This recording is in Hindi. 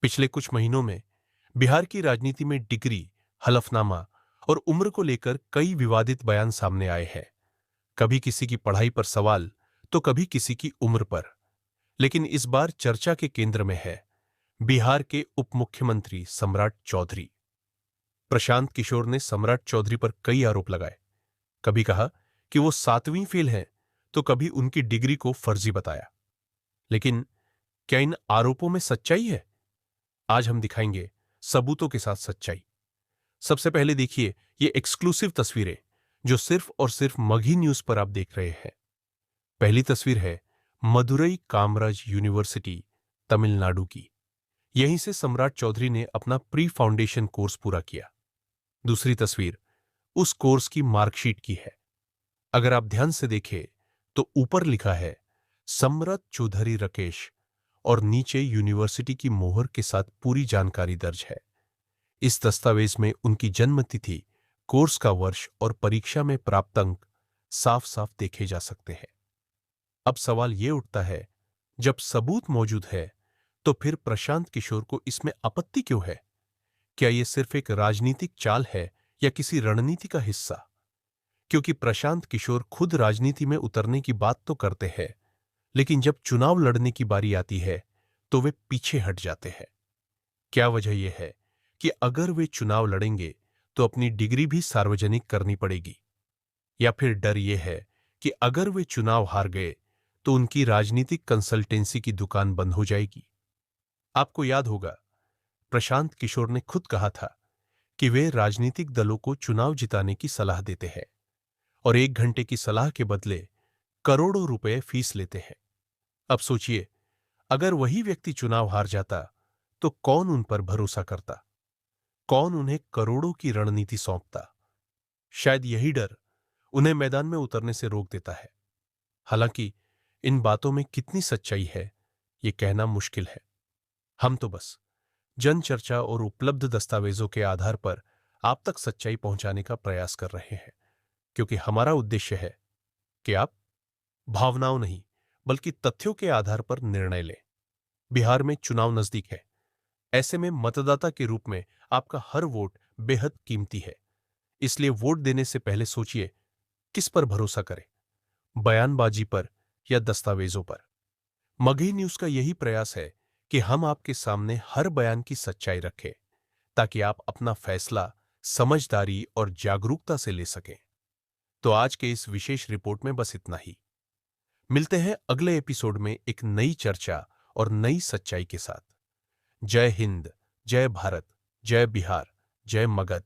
पिछले कुछ महीनों में बिहार की राजनीति में डिग्री, हलफनामा और उम्र को लेकर कई विवादित बयान सामने आए हैं। कभी किसी की पढ़ाई पर सवाल, तो कभी किसी की उम्र पर। लेकिन इस बार चर्चा के केंद्र में है बिहार के उप मुख्यमंत्री सम्राट चौधरी। प्रशांत किशोर ने सम्राट चौधरी पर कई आरोप लगाए। कभी कहा कि वो 7वीं फेल हैं, तो कभी उनकी डिग्री को फर्जी बताया। लेकिन क्या इन आरोपों में सच्चाई है? आज हम दिखाएंगे सबूतों के साथ सच्चाई। सबसे पहले देखिए ये एक्सक्लूसिव तस्वीरें जो सिर्फ और सिर्फ मगही न्यूज पर आप देख रहे हैं। पहली तस्वीर है मदुरई कामराज यूनिवर्सिटी, तमिलनाडु की। यहीं से सम्राट चौधरी ने अपना प्री फाउंडेशन कोर्स पूरा किया। दूसरी तस्वीर उस कोर्स की मार्कशीट की है। अगर आप ध्यान से देखें तो ऊपर लिखा है सम्राट चौधरी राकेश और नीचे यूनिवर्सिटी की मोहर के साथ पूरी जानकारी दर्ज है। इस दस्तावेज में उनकी जन्म तिथि, कोर्स का वर्ष और परीक्षा में प्राप्त अंक साफ साफ देखे जा सकते हैं। अब सवाल यह उठता है, जब सबूत मौजूद है तो फिर प्रशांत किशोर को इसमें आपत्ति क्यों है? क्या यह सिर्फ एक राजनीतिक चाल है या किसी रणनीति का हिस्सा? क्योंकि प्रशांत किशोर खुद राजनीति में उतरने की बात तो करते हैं, लेकिन जब चुनाव लड़ने की बारी आती है तो वे पीछे हट जाते हैं। क्या वजह यह है कि अगर वे चुनाव लड़ेंगे तो अपनी डिग्री भी सार्वजनिक करनी पड़ेगी? या फिर डर यह है कि अगर वे चुनाव हार गए तो उनकी राजनीतिक कंसल्टेंसी की दुकान बंद हो जाएगी? आपको याद होगा, प्रशांत किशोर ने खुद कहा था कि वे राजनीतिक दलों को चुनाव जिताने की सलाह देते हैं और 1 घंटे की सलाह के बदले करोड़ों रुपए फीस लेते हैं। अब सोचिए, अगर वही व्यक्ति चुनाव हार जाता तो कौन उन पर भरोसा करता? कौन उन्हें करोड़ों की रणनीति सौंपता? शायद यही डर उन्हें मैदान में उतरने से रोक देता है। हालांकि इन बातों में कितनी सच्चाई है, यह कहना मुश्किल है। हम तो बस जनचर्चा और उपलब्ध दस्तावेजों के आधार पर आप तक सच्चाई पहुंचाने का प्रयास कर रहे हैं, क्योंकि हमारा उद्देश्य है कि आप भावनाओं नहीं बल्कि तथ्यों के आधार पर निर्णय लें। बिहार में चुनाव नजदीक है। ऐसे में मतदाता के रूप में आपका हर वोट बेहद कीमती है। इसलिए वोट देने से पहले सोचिए, किस पर भरोसा करें, बयानबाजी पर या दस्तावेजों पर? मगही न्यूज का यही प्रयास है कि हम आपके सामने हर बयान की सच्चाई रखें, ताकि आप अपना फैसला समझदारी और जागरूकता से ले सकें। तो आज के इस विशेष रिपोर्ट में बस इतना ही। मिलते हैं अगले एपिसोड में एक नई चर्चा और नई सच्चाई के साथ। जय हिंद, जय भारत, जय बिहार, जय मगध।